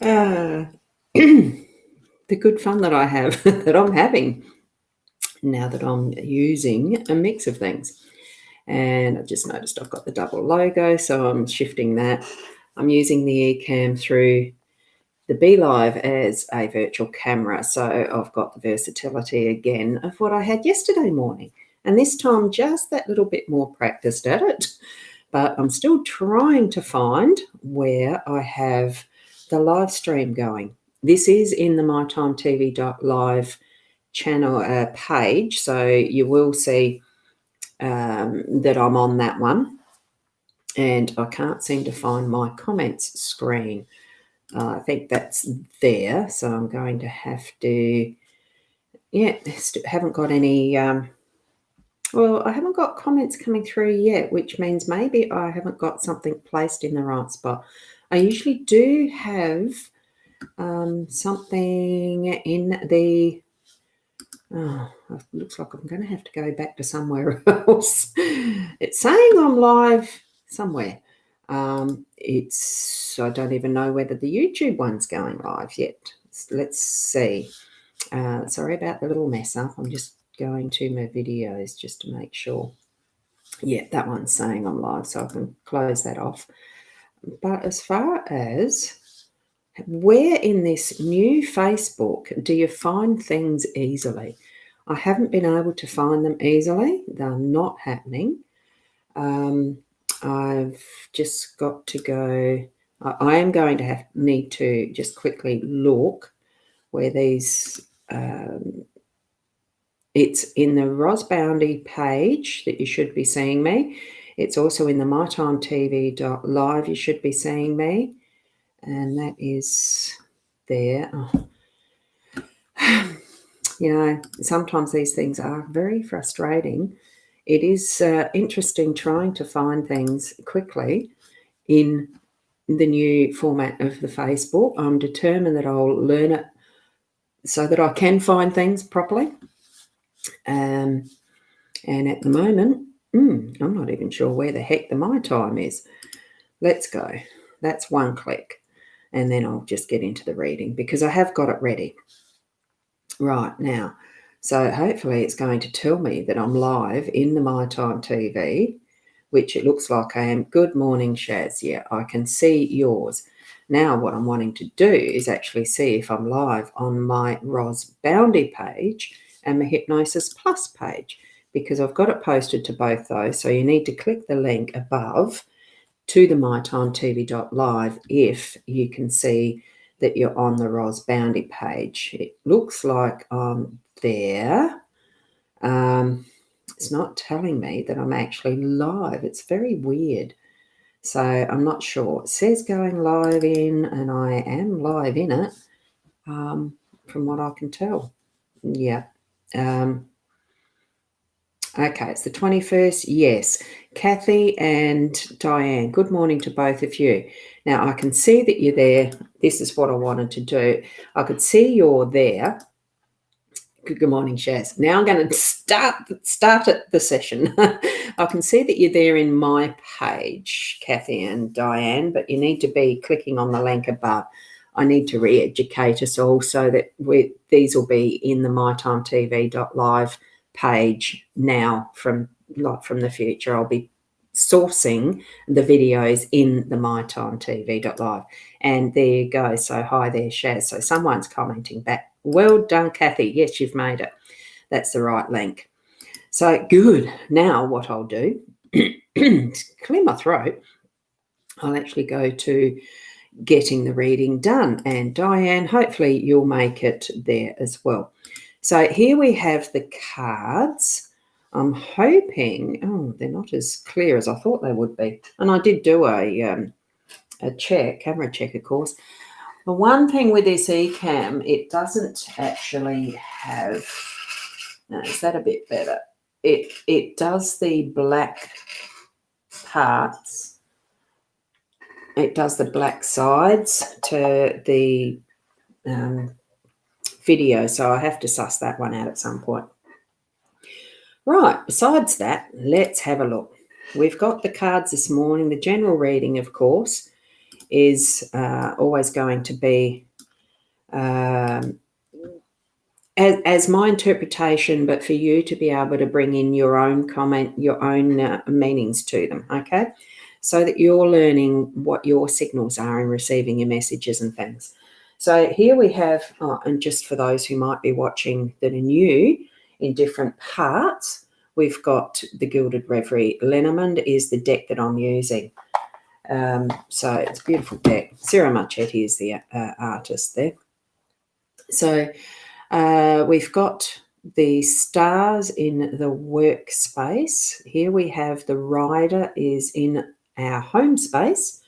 Uh, the good fun that I have, that I'm having now that I'm using a mix of things. And I just noticed I've got the double logo, so I'm shifting that. I'm using the eCam through the Be Live as a virtual camera, so I've got the versatility again of what I had yesterday morning. And this time just that little bit more practiced at it. But I'm still trying to find where I have the live stream going. This is in the mytimetv.live channel page, so you will see that I'm on that one. And I can't seem to find my comments screen. I think that's there, so I'm going to have to, haven't got any, well, I haven't got comments coming through yet, which means maybe I haven't got something placed in the right spot. I usually do have something in the, it looks like I'm going to have to go back to somewhere else. It's saying I'm live somewhere. I don't even know whether the YouTube one's going live yet. Let's see. Sorry about the little mess up. I'm just going to my videos just to make sure. Yeah, that one's saying I'm live, so I can close that off. But as far as where in this new Facebook do you find things easily? I haven't been able to find them easily. They're not happening. I've just got to go. I am going to need to just quickly look where these. It's in the Boundy page that you should be seeing me. It's also in the mytimetv.live you should be seeing me. And that is there. Oh. Sometimes these things are very frustrating. It is interesting trying to find things quickly in the new format of the Facebook. I'm determined that I'll learn it so that I can find things properly. And at the moment, I'm not even sure where the heck the My Time is. Let's go. That's one click. And then I'll just get into the reading because I have got it ready. Right now. So hopefully it's going to tell me that I'm live in the My Time TV, which it looks like I am. Good morning, Shaz. Yeah, I can see yours. Now what I'm wanting to do is actually see if I'm live on my Boundy page and my Hypnosis Plus page, because I've got it posted to both those. So you need to click the link above to the mytimetv.live if you can see that you're on the Boundy page. It looks like I'm there. It's not telling me that I'm actually live. It's very weird. So I'm not sure. It says going live in, and I am live in it, from what I can tell. Yeah. Okay, it's the 21st. Yes. Kathy and Diane, good morning to both of you. Now, I can see that you're there. This is what I wanted to do. I could see you're there. Good morning, Shaz. Now I'm going to start at the session. I can see that you're there in my page, Kathy and Diane, but you need to be clicking on the link above. I need to re-educate us all so that these will be in the mytimetv.live page now from the future. I'll be sourcing the videos in the mytimetv.live. And there you go. So hi there, Shaz. So someone's commenting back. Well done, Kathy. Yes, you've made it. That's the right link. So good. Now what I'll do, to clear my throat, I'll actually go to getting the reading done. And Diane, hopefully you'll make it there as well. So here we have the cards. I'm hoping, they're not as clear as I thought they would be. And I did do a camera check, of course. The one thing with this eCam, it doesn't actually have, now is that a bit better? It does the black parts. It does the black sides to the video, so I have to suss that one out at some point. Right, besides that, let's have a look. We've got the cards this morning, the general reading, of course, is always going to be as my interpretation, but for you to be able to bring in your own comment, your own meanings to them, okay? So that you're learning what your signals are in receiving your messages and things. So here we have, and just for those who might be watching that are new in different parts, we've got the Gilded Reverie. Lenormand is the deck that I'm using. So it's a beautiful deck. Sarah Marchetti is the artist there. So we've got the stars in the workspace. Here we have the rider is in our home space.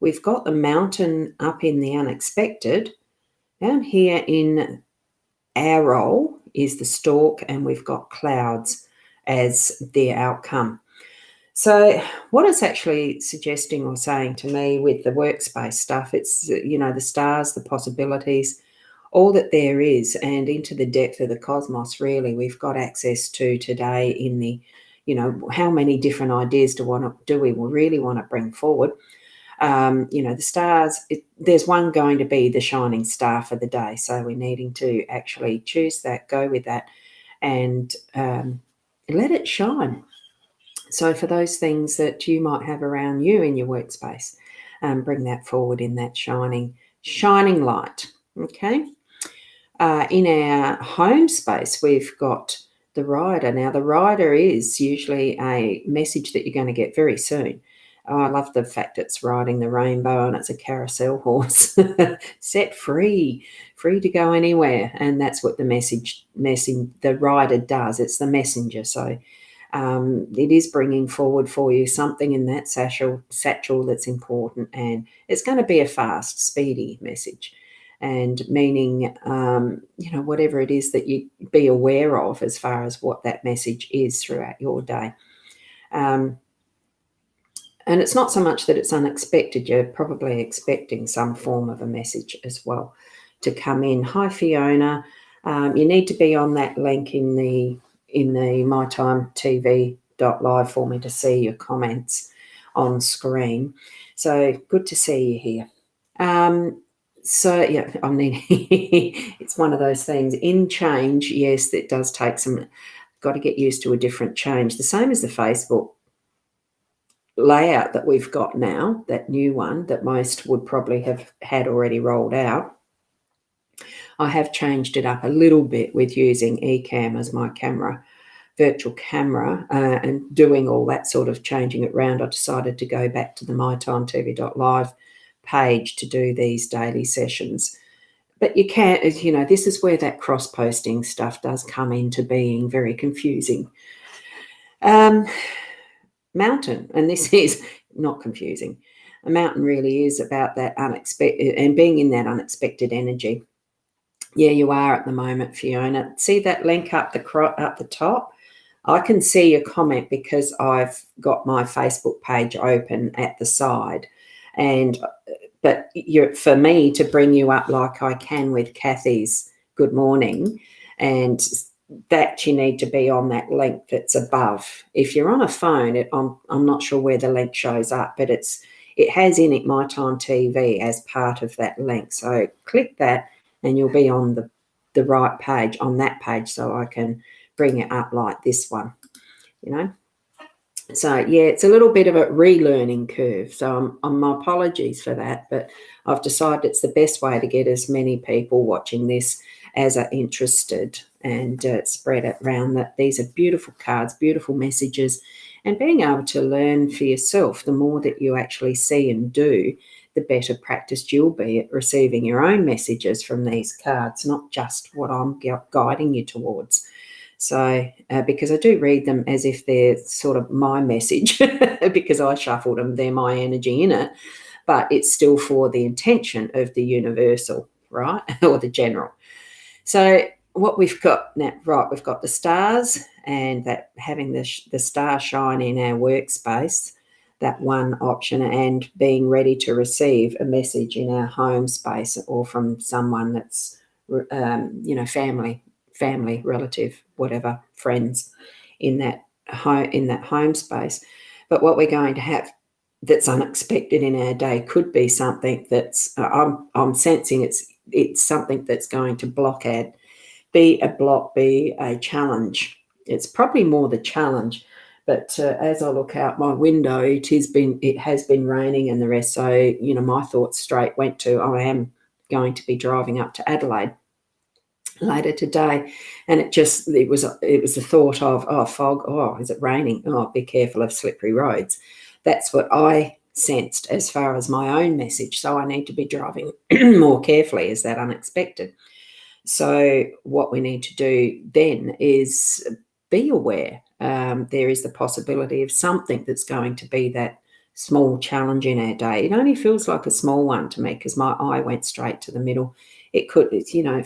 We've got the mountain up in the unexpected. Down here in our role is the stork, and we've got clouds as the outcome. So what it's actually suggesting or saying to me with the workspace stuff, it's, the stars, the possibilities, all that there is, and into the depth of the cosmos, really, we've got access to today in the, how many different ideas do we really want to bring forward? The stars, there's one going to be the shining star for the day. So we're needing to actually choose that, go with that, and let it shine. So for those things that you might have around you in your workspace, bring that forward in that shining light, okay? In our home space, we've got the rider. Now, the rider is usually a message that you're going to get very soon. Oh, I love the fact it's riding the rainbow and it's a carousel horse. Set free to go anywhere. And that's what the rider does. It's the messenger. So it is bringing forward for you something in that satchel that's important. And it's going to be a fast, speedy message. And meaning, whatever it is that you be aware of as far as what that message is throughout your day. And it's not so much that it's unexpected. You're probably expecting some form of a message as well to come in. Hi, Fiona. You need to be on that link in the mytimetv.live for me to see your comments on screen. So good to see you here. So yeah, I mean, it's one of those things. In change, yes, it does take some. Got to get used to a different change. The same as the Facebook layout that we've got now, that new one that most would probably have had already rolled out. I have changed it up a little bit with using Ecamm as my camera, virtual camera, and doing all that sort of changing it around. I decided to go back to the mytimetv.live page to do these daily sessions. But you can't, this is where that cross-posting stuff does come into being very confusing. Mountain, and this is not confusing. A mountain really is about that unexpected and being in that unexpected energy. Yeah, you are at the moment, Fiona. See that link up the top? I can see your comment because I've got my Facebook page open at the side, but for me to bring you up like I can with Kathy's good morning, and that you need to be on that link that's above. If you're on a phone, I'm not sure where the link shows up, but it has in it My Time TV as part of that link. So click that and you'll be on the right page, on that page, so I can bring it up like this one, So yeah, it's a little bit of a relearning curve. So my apologies for that, but I've decided it's the best way to get as many people watching this as are interested, and spread it around that these are beautiful cards, beautiful messages, and being able to learn for yourself. The more that you actually see and do, the better practiced you'll be at receiving your own messages from these cards, not just what I'm guiding you towards. So because I do read them as if they're sort of my message because I shuffled them, they're my energy in it, but it's still for the intention of the universal, right, or the general. So what we've got now, right, we've got the stars, and that having the star shine in our workspace, that one option, and being ready to receive a message in our home space or from someone that's, family, relative, whatever, friends in that home space. But what we're going to have that's unexpected in our day could be something that's I'm sensing it's something that's going to be a challenge. It's probably more the challenge, but as I look out my window, it has been raining and the rest. So my thoughts straight went to I am going to be driving up to Adelaide later today, and it was the thought of, oh, fog, oh, is it raining, oh, be careful of slippery roads. That's what I sensed as far as my own message. So I need to be driving more carefully. Is that unexpected? So what we need to do then is be aware. There is the possibility of something that's going to be that small challenge in our day. It only feels like a small one to me because my eye went straight to the middle. It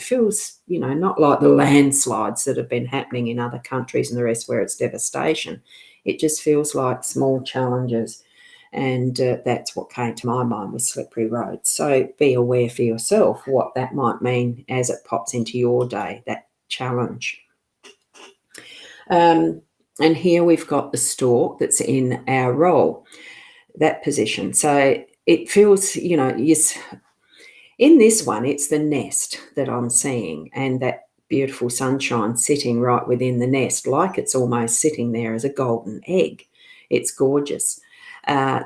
feels, not like the landslides that have been happening in other countries and the rest where it's devastation. It just feels like small challenges. And that's what came to my mind with slippery roads. So be aware for yourself what that might mean as it pops into your day, that challenge. And here we've got the stork that's in our role, that position. So it feels, yes, in this one, it's the nest that I'm seeing and that beautiful sunshine sitting right within the nest, like it's almost sitting there as a golden egg. It's gorgeous.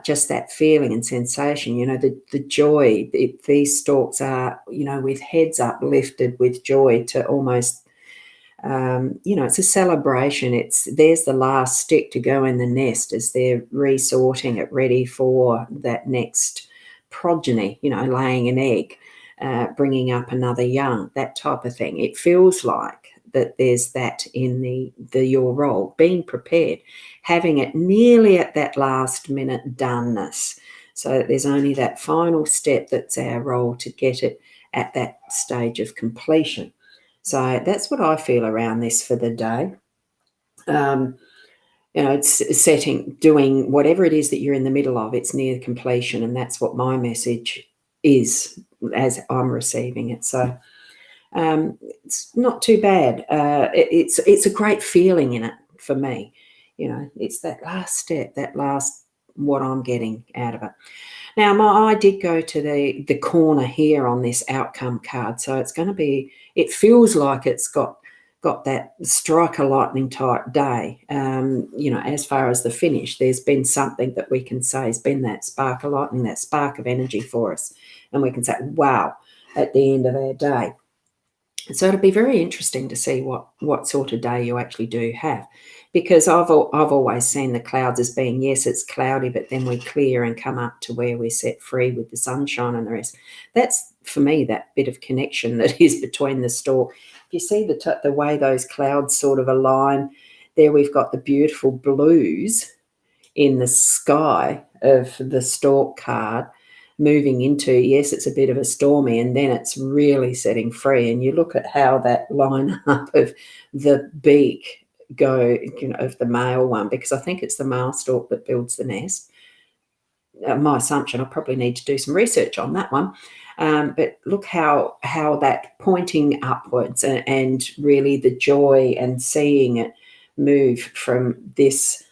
Just that feeling and sensation, the joy. These storks are, with heads uplifted with joy to almost, it's a celebration. There's the last stick to go in the nest as they're resorting it ready for that next progeny, laying an egg, bringing up another young, that type of thing. It feels like that there's that in your role, being prepared, having it nearly at that last minute doneness. So that there's only that final step that's our role to get it at that stage of completion. So that's what I feel around this for the day. It's doing whatever it is that you're in the middle of, it's near completion. And that's what my message is as I'm receiving it. So it's not too bad. It's a great feeling in it for me. It's that last step, what I'm getting out of it. Now, my eye did go to the corner here on this outcome card. So it's going to be, it feels like it's got that strike a lightning type day. As far as the finish, there's been something that we can say has been that spark of lightning, that spark of energy for us. And we can say, wow, at the end of our day. So it'll be very interesting to see what sort of day you actually do have, because I've always seen the clouds as being, yes, it's cloudy, but then we clear and come up to where we're set free with the sunshine and the rest. That's, for me, that bit of connection that is between the stork. If you see the way those clouds sort of align, there we've got the beautiful blues in the sky of the stork card, moving into, yes, it's a bit of a stormy, and then it's really setting free. And you look at how that line up of the beak of the male one, because I think it's the male stork that builds the nest. My assumption, I probably need to do some research on that one. But look how that pointing upwards and really the joy and seeing it move from this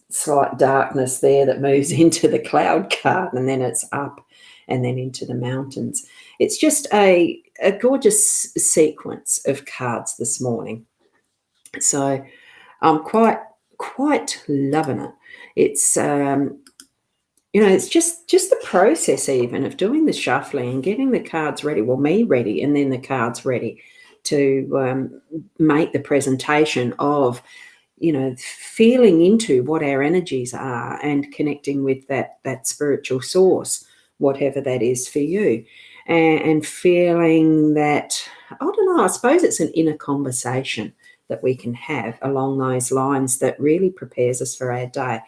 slight darkness there that moves into the cloud card, and then it's up and then into the mountains. It's just a gorgeous sequence of cards this morning. So I'm quite loving it. It's it's just the process even of doing the shuffling and getting the cards ready. Well, me ready, and then the cards ready to make the presentation of feeling into what our energies are and connecting with that spiritual source, whatever that is for you, and feeling that, I don't know, I suppose it's an inner conversation that we can have along those lines that really prepares us for our day.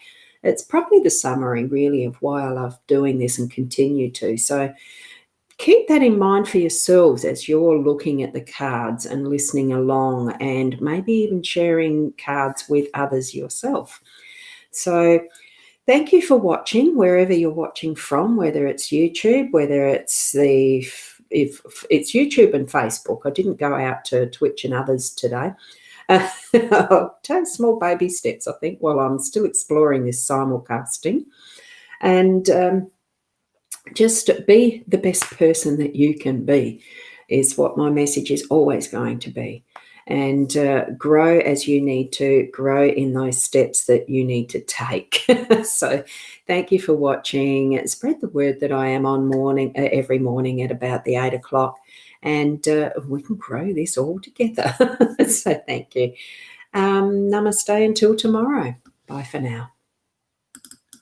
It's probably the summary really of why I love doing this and continue to. So keep that in mind for yourselves as you're looking at the cards and listening along, and maybe even sharing cards with others yourself. So thank you for watching, wherever you're watching from, whether it's YouTube, whether it's if it's YouTube and Facebook. I didn't go out to Twitch and others today. I'll take small baby steps, I think, while I'm still exploring this simulcasting. And just be the best person that you can be is what my message is always going to be. And grow as you need to, grow in those steps that you need to take. So thank you for watching. Spread the word that I am on every morning at about the 8 o'clock, and we can grow this all together. So thank you. Namaste until tomorrow. Bye for now.